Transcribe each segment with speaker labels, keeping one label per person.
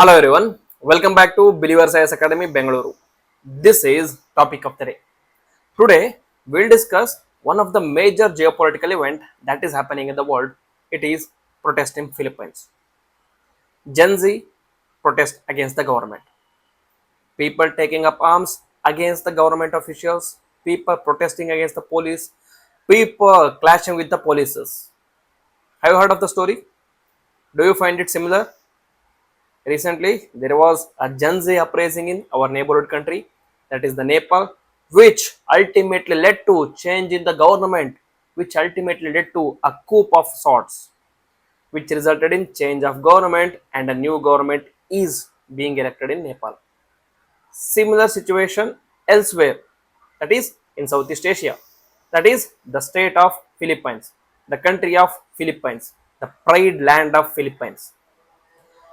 Speaker 1: Hello everyone, welcome back to Believers IAS Academy Bengaluru. This is topic of the day. Today we'll discuss one of the major geopolitical event that is happening in the world. It is protest in Philippines. Gen Z protest against the government. People taking up arms against the government officials, people protesting against the police, people clashing with the polices. Have you heard of the story? Do you find it similar? Recently, there was a Gen Z uprising in our neighborhood country, that is the Nepal, which ultimately led to change in the government, which ultimately led to a coup of sorts, which resulted in change of government and a new government is being elected in Nepal. Similar situation elsewhere, that is in Southeast Asia, that is the state of Philippines, the country of Philippines, the pride land of Philippines.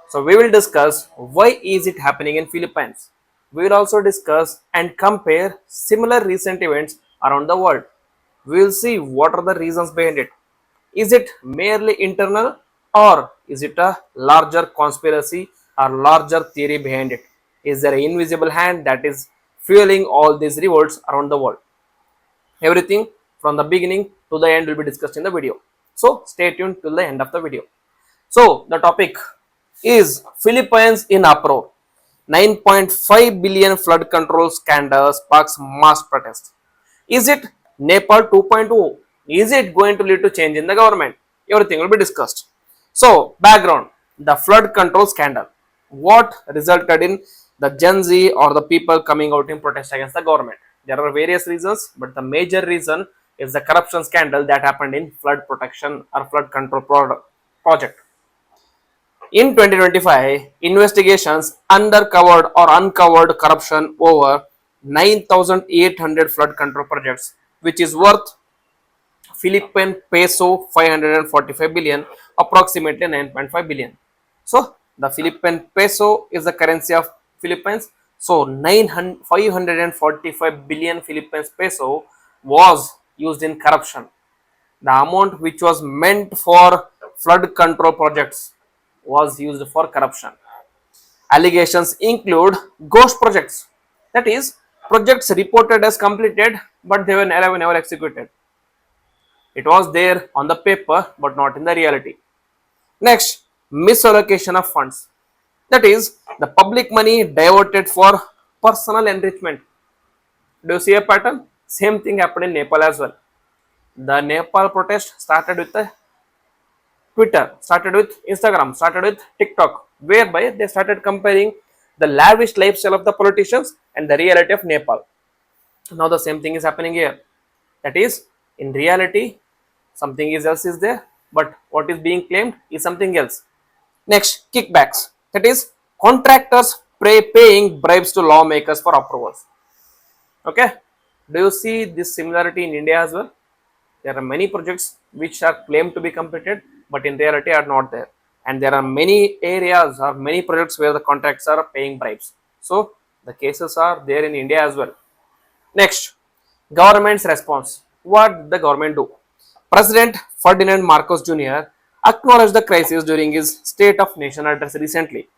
Speaker 1: So we will discuss why is it happening in Philippines. We will also discuss and compare similar recent events around the world. We will see what are the reasons behind it. Is it merely internal or is it a larger conspiracy or larger theory behind it? Is there an invisible hand that is fueling all these revolts around the world? Everything from the beginning to the end will be discussed in the video. So stay tuned till the end of the video. So the topic is Philippines in uproar. 9.5 billion flood control scandal sparks mass protest. Is it Nepal 2.0? Is it going to lead to change in the government? Everything will be discussed. So background, the flood control scandal. What resulted in the Gen Z or the people coming out in protest against the government? There are various reasons, but the major reason is the corruption scandal that happened in flood protection or flood control project. In 2025, investigations uncovered or uncovered corruption over 9,800 flood control projects, which is worth Philippine peso 545 billion, approximately 9.5 billion. So the Philippine peso is the currency of Philippines. So 545 billion Philippines peso was used in corruption. The amount which was meant for flood control projects was used for corruption. Allegations include ghost projects, that is, projects reported as completed but they were never executed. It was there on the paper but not in the reality. Next, misallocation of funds, that is, the public money diverted for personal enrichment. Do you see a pattern? Same thing happened in Nepal as well. The Nepal protest started with the Twitter, started with Instagram, started with TikTok, whereby they started comparing the lavish lifestyle of the politicians and the reality of Nepal. Now the same thing is happening here. That is, in reality, something else is there, but what is being claimed is something else. Next, kickbacks. That is, contractors paying bribes to lawmakers for approvals. Okay. Do you see this similarity in India as well? There are many projects which are claimed to be completed, but in reality are not there. And there are many areas or many projects where the contracts are paying bribes. So the cases are there in India as well. Next, government's response. What did the government do? President Ferdinand Marcos Jr. acknowledged the crisis during his State of Nation address recently.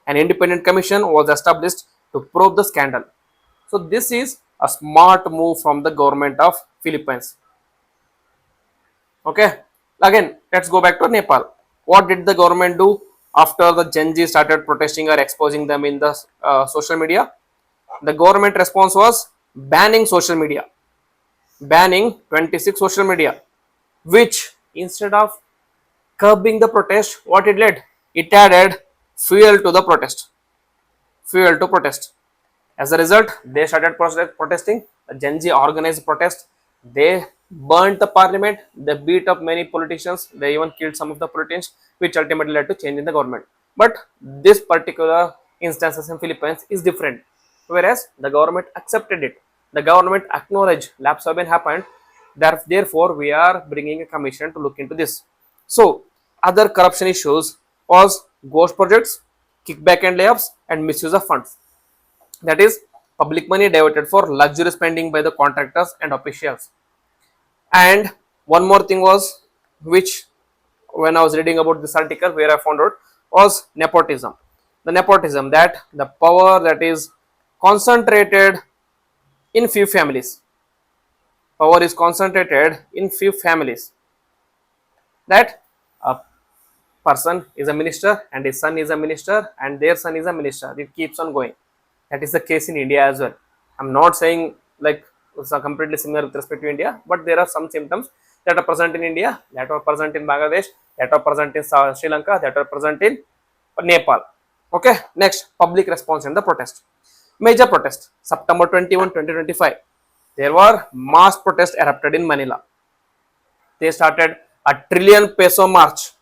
Speaker 1: An independent commission was established to probe the scandal. So this is a smart move from the government of Philippines. Okay, again let's go back to Nepal. What did the government do after the Gen Z started protesting or exposing them in the social media? The government response was banning social media, banning 26 social media, which instead of curbing the protest, what it did? It added fuel to the protest. Fuel to protest. As a result, they started protesting. The Gen Z organized protest. They burnt the parliament. They beat up many politicians. They even killed some of the politicians, which ultimately led to change in the government. But this particular instances in Philippines is different. Whereas the government accepted it. The government acknowledged lapse have been happened. Therefore, we are bringing a commission to look into this. So, other corruption issues was ghost projects, kickback and layoffs, and misuse of funds. That is, public money diverted for luxury spending by the contractors and officials. And one more thing was, which when I was reading about this article where I found out, was nepotism. The nepotism, that the power that is concentrated in few families. Power is concentrated in few families. That a person is a minister and his son is a minister and their son is a minister. It keeps on going. That is the case in India as well. I'm not saying like it's a completely similar with respect to India, but there are some symptoms that are present in India, that are present in Bangladesh, that are present in Sri Lanka, that are present in Nepal. Okay, next, public response and the protest. Major protest, September 21, 2025. There were mass protests erupted in Manila. They started a trillion peso march,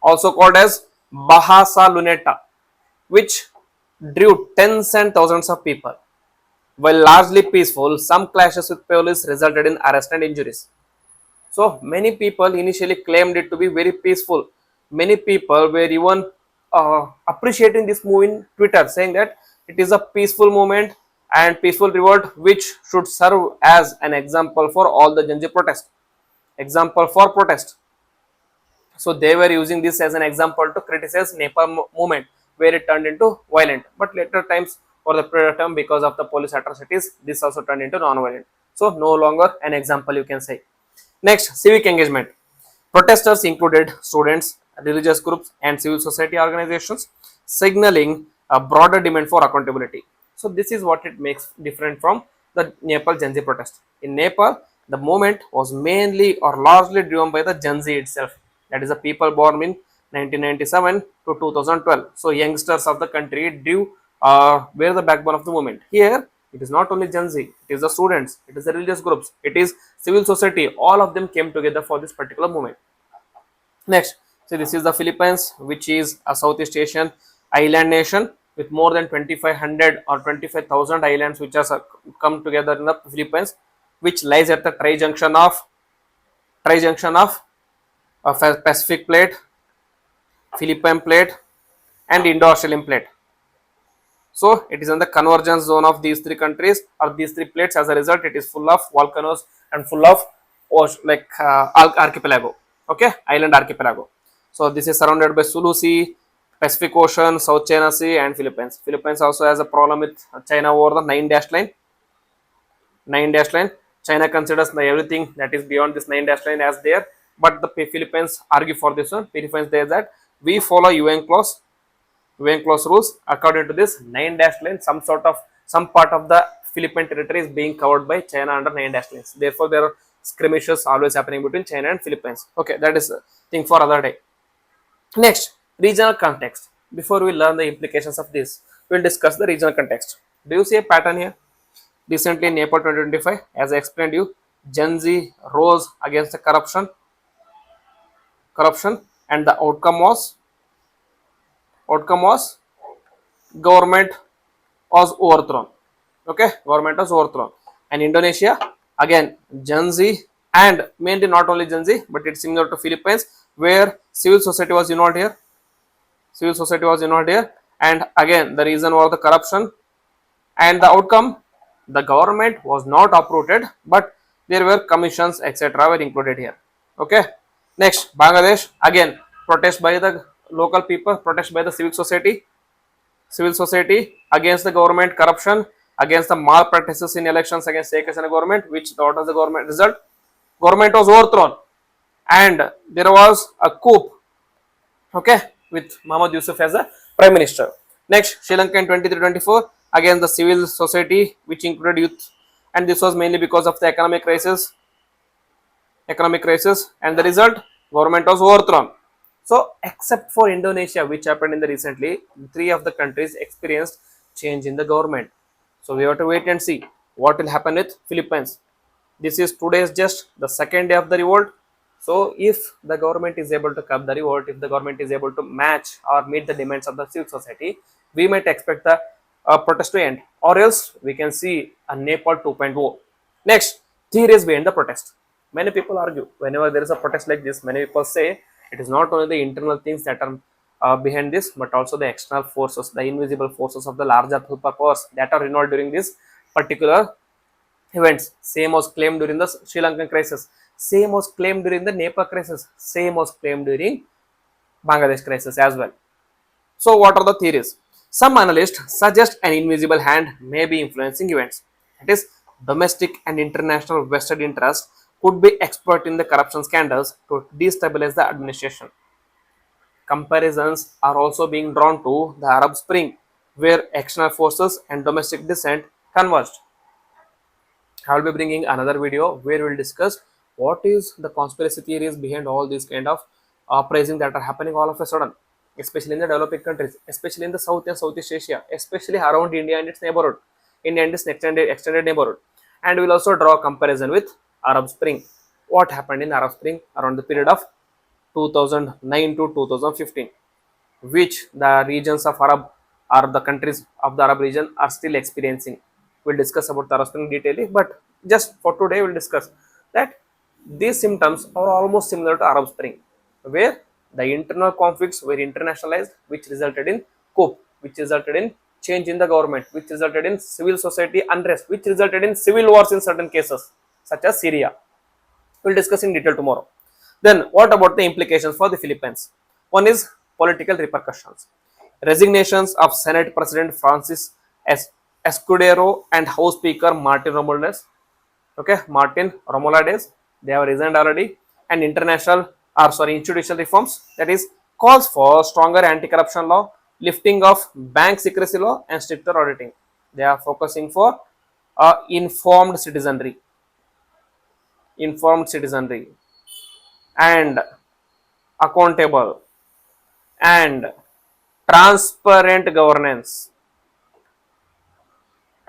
Speaker 1: also called as Baha Luneta, which drew tens and thousands of people. While largely peaceful, some clashes with police resulted in arrest and injuries. So many people initially claimed it to be very peaceful. Many people were even appreciating this move in Twitter, saying that it is a peaceful movement and peaceful revolt which should serve as an example for all the Gen Z protest. Example for protest. So they were using this as an example to criticize Nepal movement, where it turned into violent. But later times, for the period of time, because of the police atrocities, this also turned into non-violent. So no longer an example, you can say. Next, civic engagement. Protesters included students, religious groups, and civil society organizations, signaling a broader demand for accountability. So this is what it makes different from the Nepal Gen Z protest. In Nepal, the movement was mainly or largely driven by the Gen Z itself. That is the people born in 1997 to 2012. So youngsters of the country were the backbone of the movement. Here, it is not only Gen Z, it is the students, it is the religious groups, it is civil society. All of them came together for this particular movement. Next, so this is the Philippines, which is a Southeast Asian island nation with more than 2,500 or 25,000 islands which are come together in the Philippines, which lies at the tri-junction of Pacific plate, Philippine plate, and Indo-Australian plate. So it is in the convergence zone of these three countries or these three plates. As a result, it is full of volcanoes and full of archipelago. Okay, island archipelago. So this is surrounded by Sulu Sea, Pacific Ocean, South China Sea, and Philippines. Philippines also has a problem with China over the nine dash line. Nine dash line. China considers everything that is beyond this nine dash line as there, but the Philippines argue for this one. Philippines says that we follow UN clause rules. According to this 9 dash line, some part of the Philippine territory is being covered by China under 9 dash lines. Therefore, there are skirmishes always happening between China and Philippines. Okay, that is a thing for other day. Next, regional context. Before we learn the implications of this, we will discuss the regional context. Do you see a pattern here? Recently in Nepal 2025, as I explained you, Gen Z rose against the corruption, and the outcome was government was overthrown. Okay, government was overthrown. And Indonesia, again Gen Z, and mainly not only Gen Z, but it's similar to Philippines, where civil society was involved here. And again the reason was the corruption, and the outcome, the government was not uprooted, but there were commissions etc. were included here. Okay, next, Bangladesh, again protest by the local people, protest by the civil society against the government corruption, against the malpractices in elections against Sheikh Hasina government, which what was the government result? Government was overthrown, and there was a coup, okay, with Muhammad Yusuf as a prime minister. Next, Sri Lanka in 23-24, against the civil society, which included youth, and this was mainly because of the economic crisis, and the result, government was overthrown. So except for Indonesia, which happened in the recently, three of the countries experienced change in the government. So we have to wait and see what will happen with Philippines. This is today's just the second day of the revolt. So if the government is able to curb the revolt, if the government is able to match or meet the demands of the civil society, we might expect the protest to end, or else we can see a Nepal 2.0. Next, theories behind the protest. Many people argue whenever there is a protest like this, many people say it is not only the internal things that are behind this, but also the external forces, the invisible forces of the larger superpowers that are involved during this particular events. Same was claimed during the Sri Lankan crisis, same was claimed during the Nepal crisis, same was claimed during Bangladesh crisis as well. So what are the theories? Some analysts suggest an invisible hand may be influencing events. That is, domestic and international vested interests could be exploiting the corruption scandals to destabilize the administration. Comparisons are also being drawn to the Arab Spring, where external forces and domestic dissent converged. I will be bringing another video where we'll discuss what is the conspiracy theories behind all these kind of uprising that are happening all of a sudden, especially in the developing countries, especially in the South and Southeast Asia, especially around India and its neighborhood, India and its extended neighborhood. And we'll also draw a comparison with Arab Spring. What happened in Arab Spring around the period of 2009 to 2015, which the regions of Arab or the countries of the Arab region are still experiencing. We'll discuss about the Arab Spring detailing, but just for today, we'll discuss that these symptoms are almost similar to Arab Spring, where the internal conflicts were internationalized, which resulted in coup, which resulted in change in the government, which resulted in civil society unrest, which resulted in civil wars in certain cases, such as Syria. We'll discuss in detail tomorrow. Then, what about the implications for the Philippines? One is political repercussions. Resignations of Senate President Francis Escudero and House Speaker Martin Romualdez. Okay, Martin Romualdez, they have resigned already. And institutional reforms, that is, calls for stronger anti-corruption law, lifting of bank secrecy law, and stricter auditing. They are focusing for informed citizenry, informed citizenry, and accountable and transparent governance.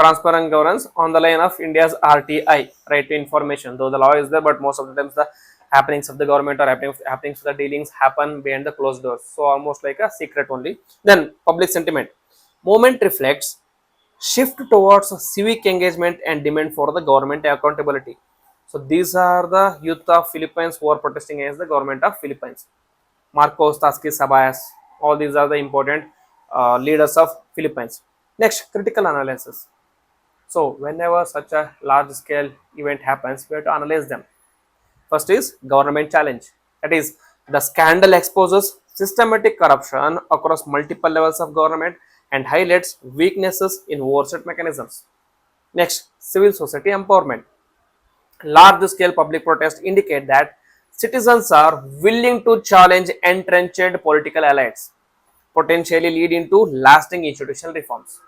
Speaker 1: Transparent governance on the line of India's RTI, right to information. Though the law is there, but most of the times the happenings of the government or happenings of the dealings happen behind the closed doors. So almost like a secret only. Then public sentiment. Movement reflects shift towards civic engagement and demand for the government accountability. So these are the youth of Philippines who are protesting against the government of Philippines. Marcos, Taskis, Sabayas, all these are the important leaders of Philippines. Next, critical analysis. So whenever such a large scale event happens, we have to analyze them. First is government challenge. That is, the scandal exposes systematic corruption across multiple levels of government and highlights weaknesses in oversight mechanisms. Next, civil society empowerment. Large scale public protests indicate that citizens are willing to challenge entrenched political elites, potentially leading to lasting institutional reforms.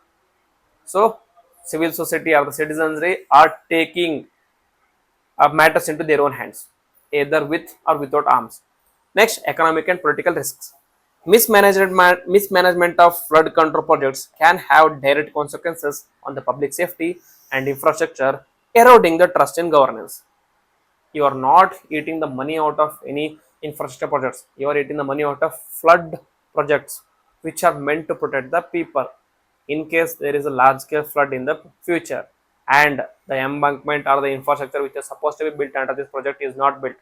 Speaker 1: So, civil society or the citizenry are taking matters into their own hands, either with or without arms. Next, economic and political risks. Mismanagement of flood control projects can have direct consequences on the public safety and infrastructure, eroding the trust in governance. You are not eating the money out of any infrastructure projects. You are eating the money out of flood projects, which are meant to protect the people in case there is a large scale flood in the future and the embankment or the infrastructure which is supposed to be built under this project is not built.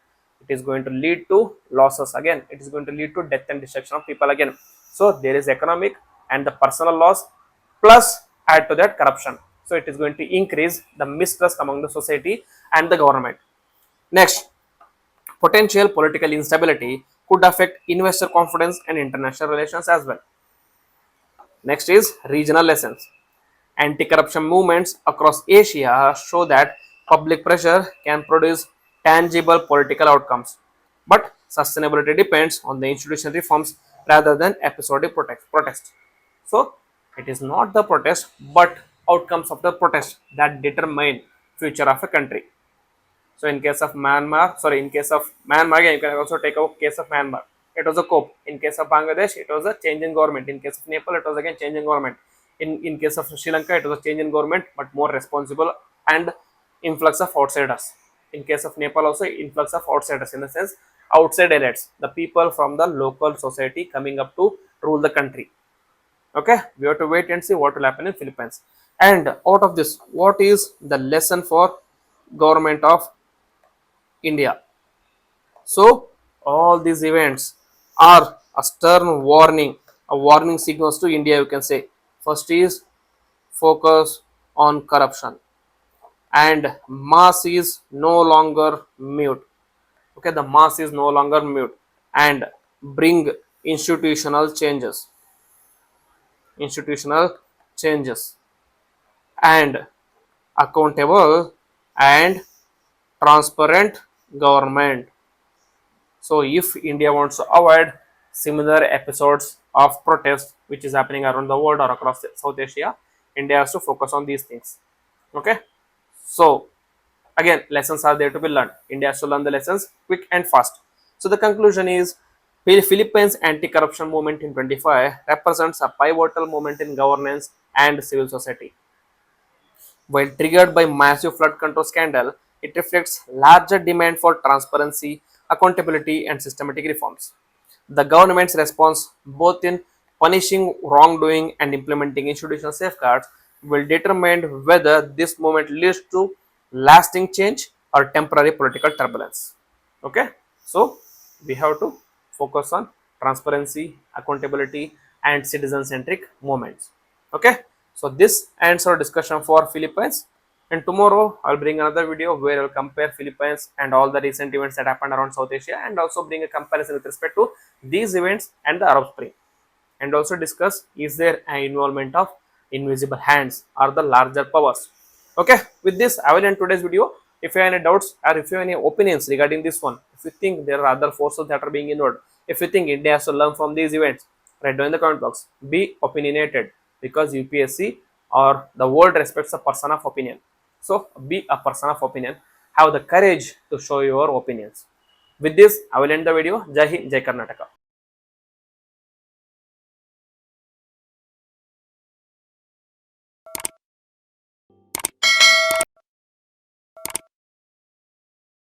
Speaker 1: It is going to lead to losses again. It is going to lead to death and destruction of people again. So there is economic and the personal loss, plus add to that corruption. So it is going to increase the mistrust among the society and the government. Next, potential political instability could affect investor confidence and international relations as well. Next is regional lessons. Anti-corruption movements across Asia show that public pressure can produce tangible political outcomes, but sustainability depends on the institutional reforms rather than episodic protest. So, it is not the protest but outcomes of the protest that determine future of a country. So in case of Myanmar, again, you can also take a case of Myanmar. It was a coup. In case of Bangladesh, it was a change in government. In case of Nepal, it was again change in government. In case of Sri Lanka, it was a change in government, but more responsible and influx of outsiders. In case of Nepal, also influx of outsiders, in the sense outside elites, the people from the local society coming up to rule the country. Okay, we have to wait and see what will happen in Philippines. And out of this, what is the lesson for government of India? So all these events are a stern warning, a warning signals to India, you can say. First is focus on corruption, and mass is no longer mute. Okay, the mass is no longer mute, and bring institutional changes. institutional changes, and accountable and transparent government. So, if India wants to avoid similar episodes of protest which is happening around the world or across South Asia, India has to focus on these things. Okay, so again, lessons are there to be learned. India has to learn the lessons quick and fast. So, the conclusion is Philippines anti-corruption movement in 25 represents a pivotal moment in governance and civil society. While triggered by massive flood control scandal, it reflects larger demand for transparency, accountability, and systematic reforms. The government's response, both in punishing wrongdoing and implementing institutional safeguards, will determine whether this movement leads to lasting change or temporary political turbulence. Okay, so we have to focus on transparency, accountability, and citizen-centric movements. Okay, so this ends our discussion for Philippines, and tomorrow I'll bring another video where I'll compare Philippines and all the recent events that happened around South Asia, and also bring a comparison with respect to these events and the Arab Spring, and also discuss is there an involvement of invisible hands or the larger powers. Okay, with this I will end today's video. If you have any doubts or if you have any opinions regarding this one, if you think there are other forces that are being involved, if you think India has to learn from these events, write down in the comment box. Be opinionated, because UPSC or the world respects a person of opinion. So be a person of opinion, have the courage to show your opinions. With this I will end the video. Jai Hind, Jai Karnataka.